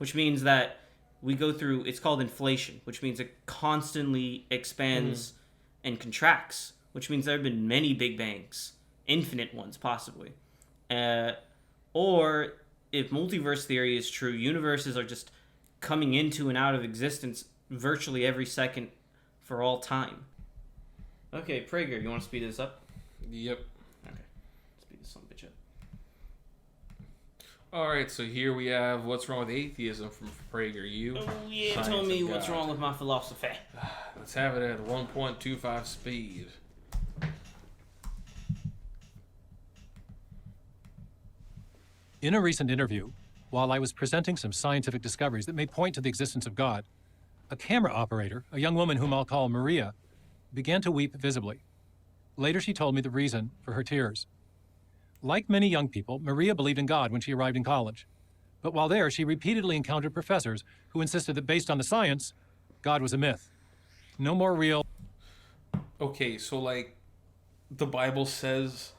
which means that we go through, it's called inflation, which means it constantly expands and contracts, which means there have been many Big Bangs, infinite ones possibly. Or if multiverse theory is true, universes are just coming into and out of existence virtually every second for all time. Okay, Prager, you want to speed this up? Yep. Okay, speed this son of a bitch up. Alright, so here we have What's Wrong with Atheism from Prager U. Oh yeah, Science tell me of what's God. wrong with my philosophy. Let's have it at 1.25 speed. In a recent interview, while I was presenting some scientific discoveries that may point to the existence of God, a camera operator, a young woman whom I'll call Maria, began to weep visibly. Later, she told me the reason for her tears. Like many young people, Maria believed in God when she arrived in college. But while there, she repeatedly encountered professors who insisted that based on the science, God was a myth. No more real. Okay, so like the Bible says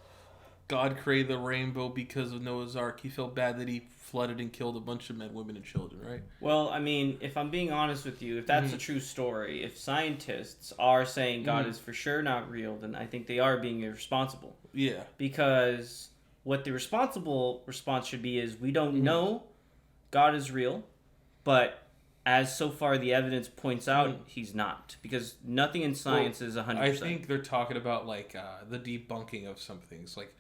God created the rainbow because of Noah's Ark. He felt bad that he flooded and killed a bunch of men, women, and children, right? Well, I mean, if I'm being honest with you, if that's a true story, if scientists are saying God is for sure not real, then I think they are being irresponsible. Yeah. Because what the responsible response should be is, we don't know God is real, but as so far the evidence points out, he's not. Because nothing in science is 100%. I think they're talking about like the debunking of some things, like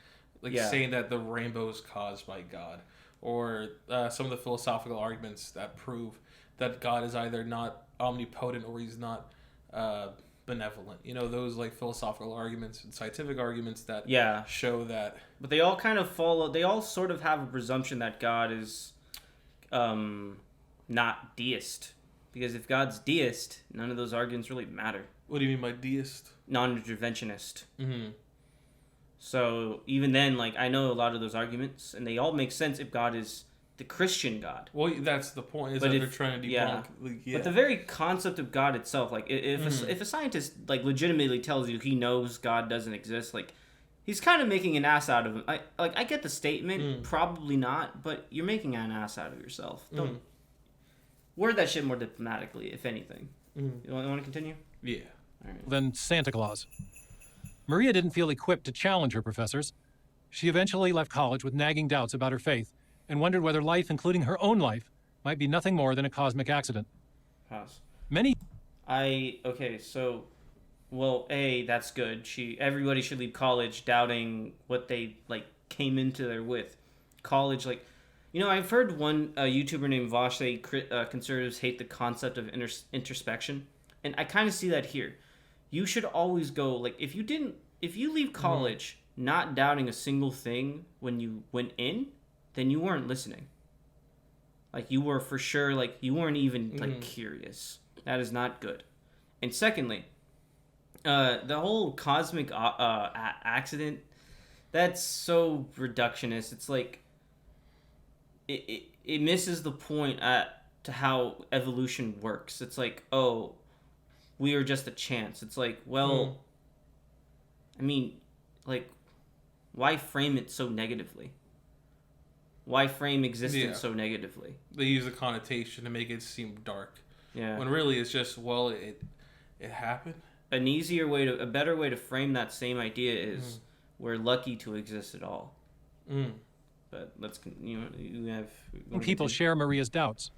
saying that the rainbow is caused by God, or some of the philosophical arguments that prove that God is either not omnipotent or he's not benevolent. You know, those like philosophical arguments and scientific arguments that show that. But they all kind of follow. They all sort of have a presumption that God is not deist. Because if God's deist, none of those arguments really matter. What do you mean by deist? Non-interventionist. Mm-hmm. So even then, like, I know a lot of those arguments, and they all make sense if God is the Christian God. Well, that's the point. Is that they're trying to debunk. But the very concept of God itself, like, if a scientist like legitimately tells you he knows God doesn't exist, like, he's kind of making an ass out of him. I get the statement, probably not, but you're making an ass out of yourself. Don't word that shit more diplomatically, if anything. You want to continue? Yeah. All right. Than Santa Claus. Maria didn't feel equipped to challenge her professors. She eventually left college with nagging doubts about her faith and wondered whether life, including her own life, might be nothing more than a cosmic accident. Pause. Well, that's good. Everybody should leave college doubting what they like came into there with. College, like, you know, I've heard one YouTuber named Vosh say conservatives hate the concept of introspection, and I kind of see that here. You should always go, like, if you leave college not doubting a single thing when you went in, then you weren't listening. Like, you were for sure, like, you weren't even like curious. That is not good. And secondly, the whole cosmic accident, that's so reductionist. It's like it misses the point to how evolution works. It's like, oh, we are just a chance. It's like, well, I mean, like, why frame it so negatively? Why frame existence so negatively? They use a connotation to make it seem dark. Yeah. When really it's just, well, it happened. A better way to frame that same idea is we're lucky to exist at all. But People share Maria's doubts.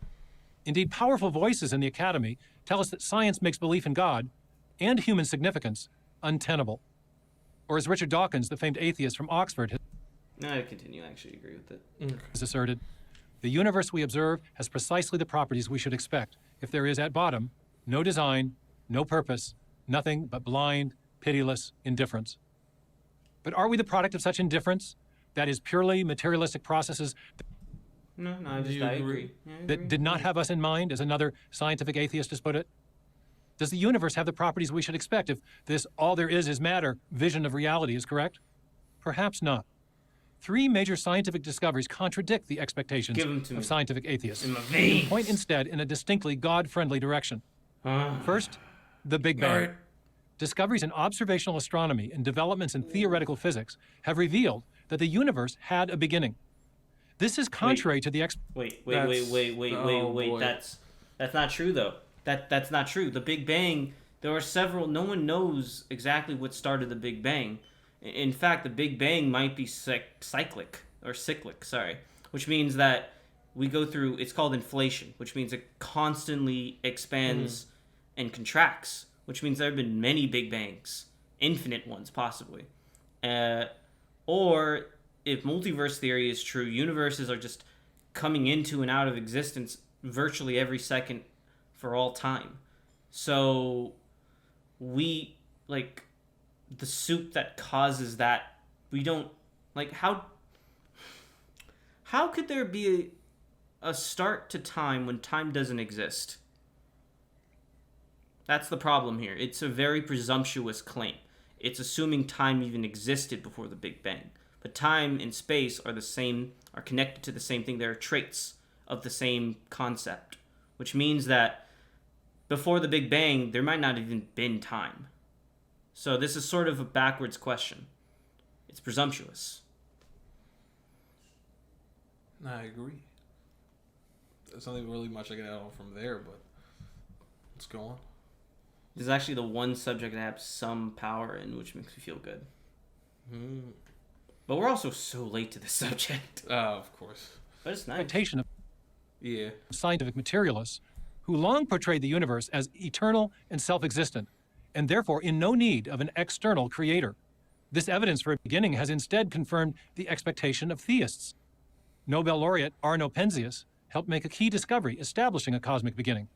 Indeed, powerful voices in the academy tell us that science makes belief in God and human significance untenable. Or as Richard Dawkins, the famed atheist from Oxford, I continue. I actually agree with it. has asserted, the universe we observe has precisely the properties we should expect if there is, at bottom, no design, no purpose, nothing but blind, pitiless indifference. But are we the product of such indifference? That is purely materialistic processes No, I agree. that did not have us in mind, as another scientific atheist has put it? Does the universe have the properties we should expect if this all there is matter vision of reality is correct? Perhaps not. 3 major scientific discoveries contradict the expectations of scientific atheists and point instead in a distinctly God-friendly direction. First, the Big Bang. Discoveries in observational astronomy and developments in theoretical physics have revealed that the universe had a beginning. This is contrary to the Wait. Oh, boy. That's not true though. That's not true. The Big Bang. There are several. No one knows exactly what started the Big Bang. In fact, the Big Bang might be cyclic. Sorry, which means that we go through. It's called inflation, which means it constantly expands and contracts. Which means there have been many Big Bangs, infinite ones possibly, or if multiverse theory is true, universes are just coming into and out of existence virtually every second for all time. So we, like, the soup that causes that, we don't, like, how could there be a start to time when time doesn't exist? That's the problem here. It's a very presumptuous claim. It's assuming time even existed before the Big Bang. But time and space are connected to the same thing. There are traits of the same concept, which means that before the Big Bang, there might not even been time. So this is sort of a backwards question. It's presumptuous. I agree. There's nothing really much I can add on from there, but let's go on. This is actually the one subject I have some power in, which makes me feel good. But we're also so late to the subject. Of course. But it's nice. expectation of Yeah. scientific materialists who long portrayed the universe as eternal and self-existent, and therefore in no need of an external creator. This evidence for a beginning has instead confirmed the expectation of theists. Nobel laureate Arno Penzias helped make a key discovery establishing a cosmic beginning.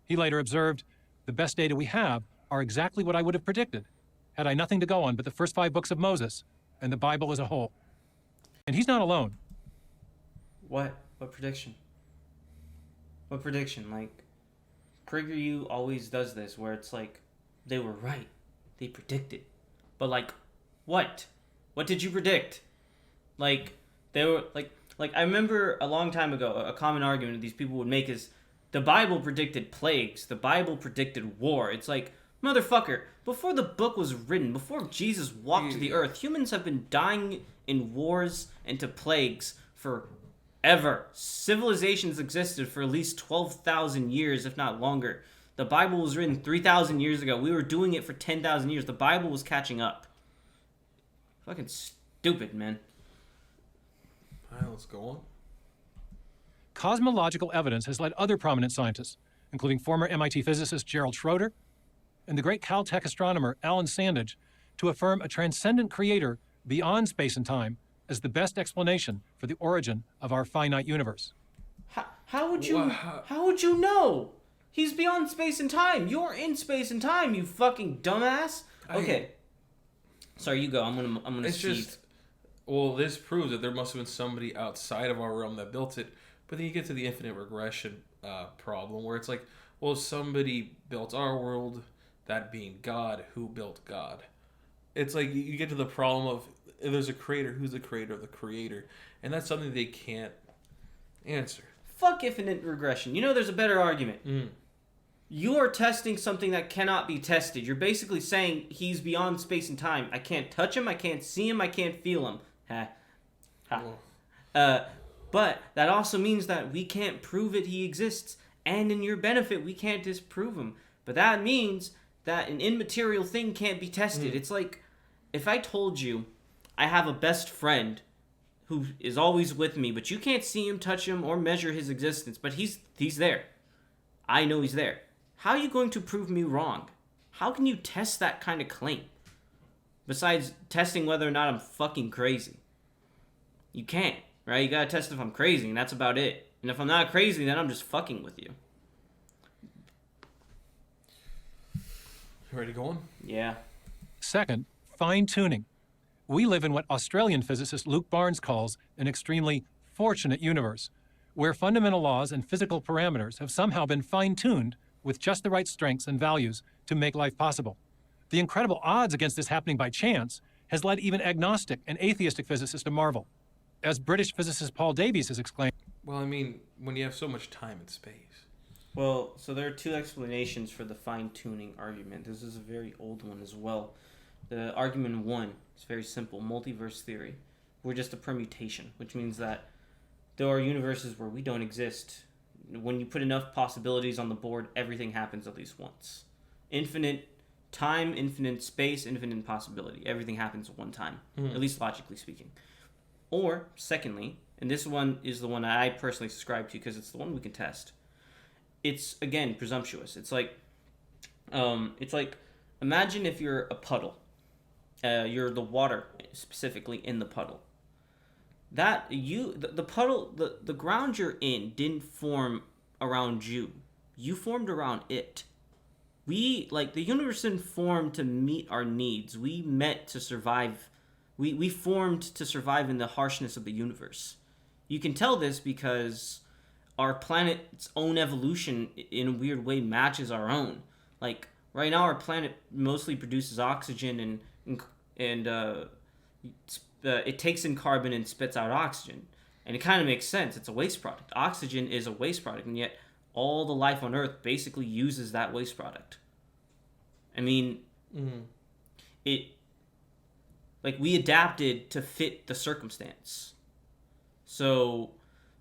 He later observed, "The best data we have are exactly what I would have predicted, had I nothing to go on but the first 5 books of Moses and the Bible as a whole." And he's not alone. What? What prediction? What prediction? Like, Prager U always does this, where it's like, they were right. They predicted. But, like, what? What did you predict? Like, they were, like I remember a long time ago, a common argument that these people would make is, the Bible predicted plagues. The Bible predicted war. It's like, motherfucker, before the book was written, before Jesus walked the earth, humans have been dying in wars and to plagues forever. Civilizations existed for at least 12,000 years, if not longer. The Bible was written 3,000 years ago. We were doing it for 10,000 years. The Bible was catching up. Fucking stupid, man. All right, let's go on. Cosmological evidence has led other prominent scientists, including former MIT physicist Gerald Schroeder and the great Caltech astronomer Alan Sandage, to affirm a transcendent creator beyond space and time as the best explanation for the origin of our finite universe. How would you know? He's beyond space and time. You're in space and time, you fucking dumbass. Okay. Sorry, you go. I'm gonna It's just, well, this proves that there must have been somebody outside of our realm that built it. But then you get to the infinite regression problem, where it's like, well, somebody built our world, that being God. Who built God? It's like you get to the problem of, if there's a creator, who's the creator of the creator? And that's something they can't answer. Fuck infinite regression. You know, there's a better argument. You are testing something that cannot be tested. You're basically saying he's beyond space and time. I can't touch him. I can't see him. I can't feel him. But that also means that we can't prove it he exists. And in your benefit, we can't disprove him. But that means that an immaterial thing can't be tested. It's like, if I told you I have a best friend who is always with me, but you can't see him, touch him, or measure his existence, but he's there. I know he's there. How are you going to prove me wrong? How can you test that kind of claim? Besides testing whether or not I'm fucking crazy. You can't, right? You gotta test if I'm crazy, and that's about it. And if I'm not crazy, then I'm just fucking with you. Ready to go on? Yeah. Second, fine-tuning. We live in what Australian physicist Luke Barnes calls an extremely fortunate universe, where fundamental laws and physical parameters have somehow been fine-tuned with just the right strengths and values to make life possible. The incredible odds against this happening by chance has led even agnostic and atheistic physicists to marvel. As British physicist Paul Davies has exclaimed, Well, I mean, when you have so much time and space. Well, so there are two explanations for the fine-tuning argument. This is a very old one as well. The argument one is very simple. Multiverse theory. We're just a permutation, which means that there are universes where we don't exist. When you put enough possibilities on the board, everything happens at least once. Infinite time, infinite space, infinite possibility. Everything happens at one time, at least logically speaking. Or, secondly, and this one is the one I personally subscribe to because it's the one we can test. It's, again, presumptuous. It's like imagine if you're a puddle. You're the water, specifically, in the puddle. The puddle, the ground you're in didn't form around you. You formed around it. The universe didn't form to meet our needs. We met to survive. We formed to survive in the harshness of the universe. You can tell this because our planet's own evolution, in a weird way, matches our own. Like, right now, our planet mostly produces oxygen and it takes in carbon and spits out oxygen. And it kind of makes sense. It's a waste product. Oxygen is a waste product, and yet all the life on Earth basically uses that waste product. I mean, we adapted to fit the circumstance. So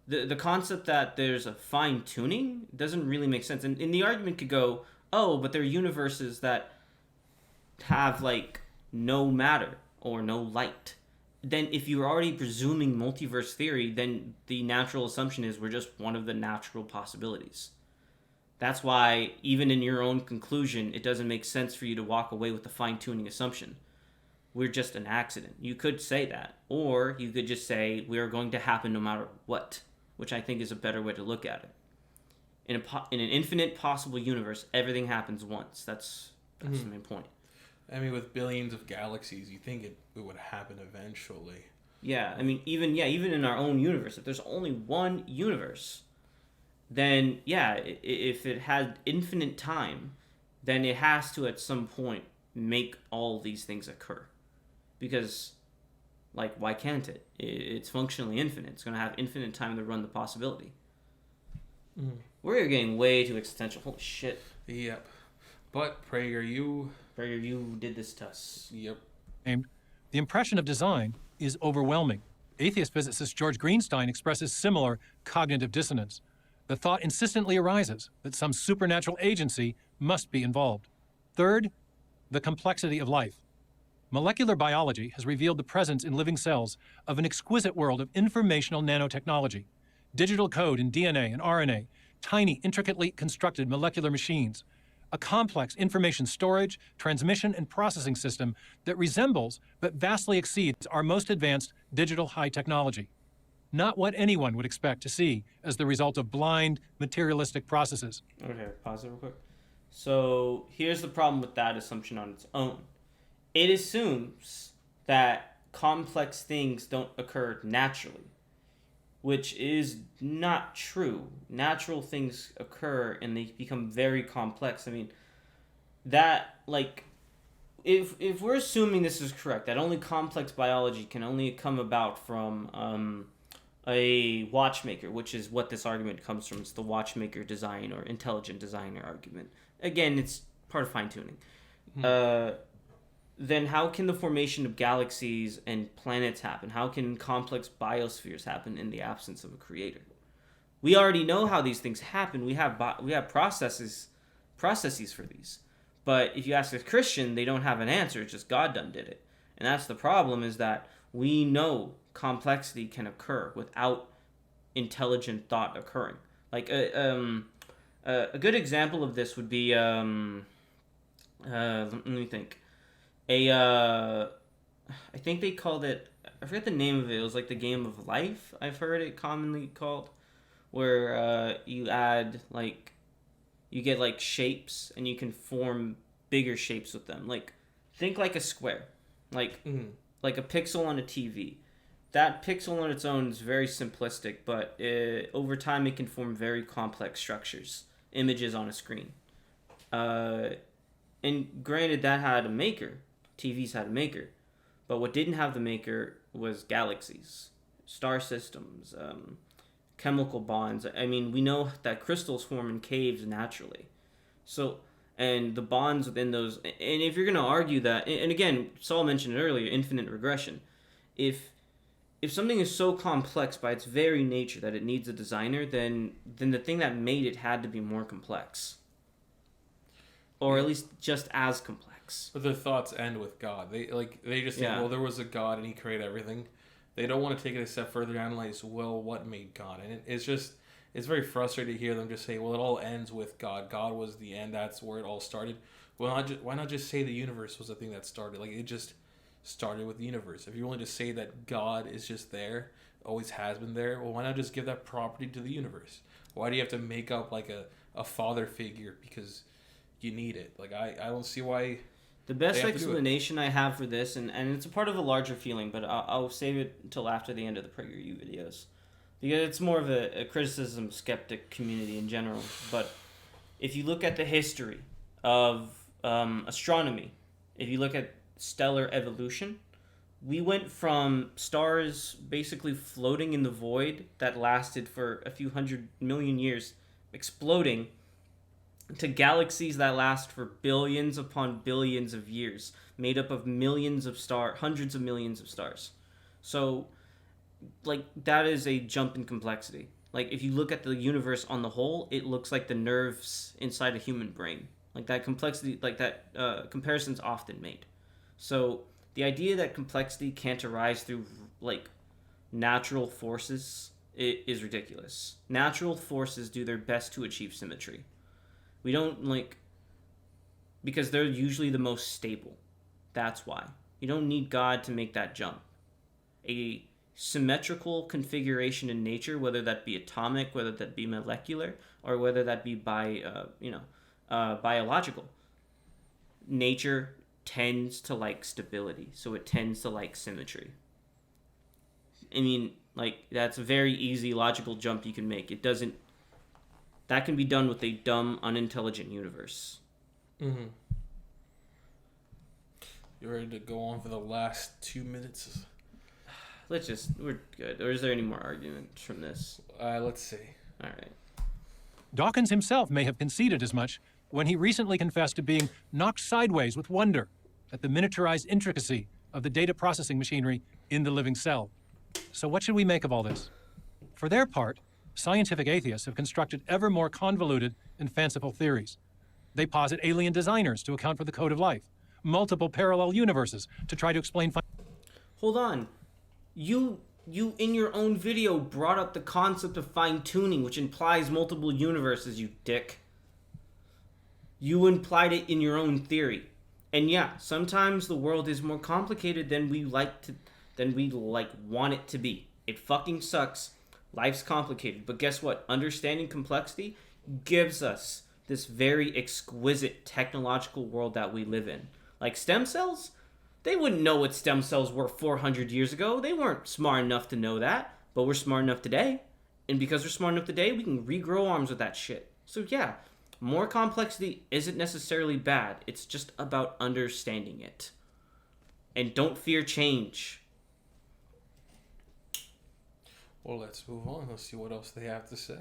the concept that there's a fine-tuning doesn't really make sense. And the argument could go, oh, but there are universes that have, no matter or no light. Then if you're already presuming multiverse theory, then the natural assumption is we're just one of the natural possibilities. That's why, even in your own conclusion, it doesn't make sense for you to walk away with the fine-tuning assumption. We're just an accident. You could say that. Or you could just say, we are going to happen no matter what, which I think is a better way to look at it. In an infinite possible universe, everything happens once. That's the main point. I mean, with billions of galaxies, you think it would happen eventually. Yeah, I mean, even in our own universe, if there's only one universe, then, yeah, if it had infinite time, then it has to, at some point, make all these things occur. Because, why can't it? It's functionally infinite. It's going to have infinite time to run the possibility. We're getting way too existential. Holy shit. Yep. But Prager U did this to us. Yep. The impression of design is overwhelming. Atheist physicist George Greenstein expresses similar cognitive dissonance. The thought insistently arises that some supernatural agency must be involved. Third, the complexity of life. Molecular biology has revealed the presence in living cells of an exquisite world of informational nanotechnology. Digital code in DNA and RNA, tiny, intricately constructed molecular machines, a complex information storage, transmission, and processing system that resembles but vastly exceeds our most advanced digital high technology. Not what anyone would expect to see as the result of blind, materialistic processes. Okay, pause it real quick. So here's the problem with that assumption on its own. It assumes that complex things don't occur naturally, which is not true. Natural things occur and they become very complex. I mean, that, if we're assuming this is correct, that only complex biology can only come about from a watchmaker, which is what this argument comes from. It's the watchmaker design or intelligent designer argument. Again, it's part of fine-tuning. Then how can the formation of galaxies and planets happen? How can complex biospheres happen in the absence of a creator? We already know how these things happen. We have processes for these. But if you ask a Christian, they don't have an answer. It's just God done did it. And that's the problem, is that we know complexity can occur without intelligent thought occurring. A good example of this would be, let me think. I think they called it, I forget the name of it. It was the game of life, I've heard it commonly called, where you add, you get, shapes, and you can form bigger shapes with them. Think like a square. Like a pixel on a TV. That pixel on its own is very simplistic, but over time it can form very complex structures, images on a screen. And granted, that had a maker. TVs had a maker. But what didn't have the maker was galaxies, star systems, chemical bonds. I mean, we know that crystals form in caves naturally. So, and the bonds within those, and if you're going to argue that, and again, Saul mentioned it earlier, infinite regression. If if something is so complex by its very nature that it needs a designer, then the thing that made it had to be more complex. Or at least just as complex. But their thoughts end with God. They just think, well, there was a God and he created everything. They don't want to take it a step further and analyze, well, what made God? And it's very frustrating to hear them just say, well, it all ends with God. God was the end. That's where it all started. Well, why not just say the universe was the thing that started? Like, it just started with the universe. If you want to just say that God is just there, always has been there, well, why not just give that property to the universe? Why do you have to make up like a father figure because you need it? Like, I don't see why. The best explanation I have for this, and it's a part of a larger feeling, but I'll save it until after the end of the Prager U videos. Because it's more of a criticism skeptic community in general. But if you look at the history of astronomy, if you look at stellar evolution, we went from stars basically floating in the void that lasted for a few 100 million years, exploding, to galaxies that last for billions upon billions of years, made up of millions of stars, hundreds of millions of stars. So, like, that is a jump in complexity. Like, if you look at the universe on the whole, it looks like the nerves inside a human brain. Like, that complexity, like, that comparison's often made. So, the idea that complexity can't arise through, like, natural forces is ridiculous. Natural forces do their best to achieve symmetry. We don't, like, because they're usually the most stable. That's why. You don't need God to make that jump. A symmetrical configuration in nature, whether that be atomic, whether that be molecular, or whether that be biological. Nature tends to like stability, so it tends to like symmetry. I mean, like, that's a very easy logical jump you can make. It doesn't. That can be done with a dumb, unintelligent universe. Mm-hmm. You ready to go on for the last 2 minutes? We're good. Or is there any more arguments from this? Let's see. All right. Dawkins himself may have conceded as much when he recently confessed to being knocked sideways with wonder at the miniaturized intricacy of the data processing machinery in the living cell. So what should we make of all this? For their part, scientific atheists have constructed ever more convoluted and fanciful theories. They posit alien designers to account for the code of life, multiple parallel universes to try to explain... Hold on. You in your own video brought up the concept of fine-tuning, which implies multiple universes, you dick. You implied it in your own theory. And yeah, sometimes the world is more complicated than we want it to be. It fucking sucks. Life's complicated. But guess what? Understanding complexity gives us this very exquisite technological world that we live in. Like stem cells? They wouldn't know what stem cells were 400 years ago. They weren't smart enough to know that. But we're smart enough today. And because we're smart enough today, we can regrow arms with that shit. So yeah, more complexity isn't necessarily bad. It's just about understanding it. And don't fear change. Well, let's move on. Let's see what else they have to say.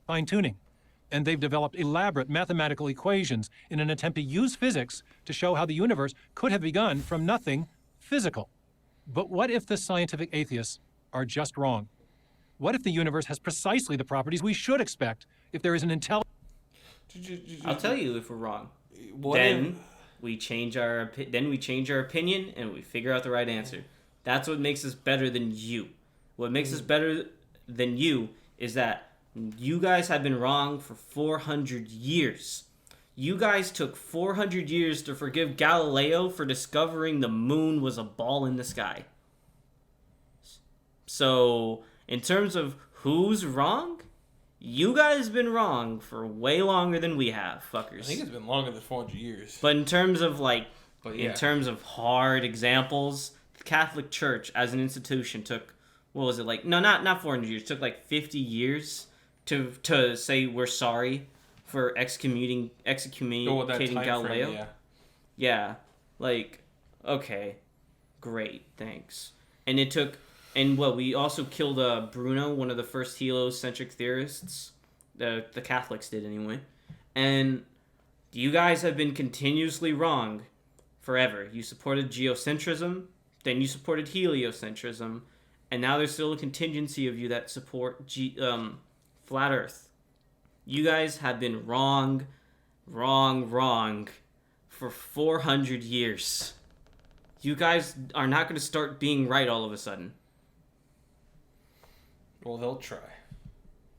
Fine-tuning. And they've developed elaborate mathematical equations in an attempt to use physics to show how the universe could have begun from nothing physical. But what if the scientific atheists are just wrong? What if the universe has precisely the properties we should expect if there is an intelligent... I'll tell you if we're wrong. We change our opinion and we figure out the right answer. That's what makes us better than you. What makes us better than you is that you guys have been wrong for 400 years. You guys took 400 years to forgive Galileo for discovering the moon was a ball in the sky. So, in terms of who's wrong, you guys have been wrong for way longer than we have, fuckers. I think it's been longer than 400 years. But in terms of, in terms of hard examples, the Catholic Church as an institution took, what was it, not 400 years, it took 50 years to say we're sorry for excommunicating Galileo. Frame, yeah. Okay, great, thanks. And it took, we also killed Bruno, one of the first heliocentric theorists. The Catholics did anyway. And you guys have been continuously wrong forever. You supported geocentrism, Then you supported heliocentrism, and now there's still a contingency of you that support flat Earth. You guys have been wrong for 400 years. You guys are not going to start being right all of a sudden. Well, they'll try.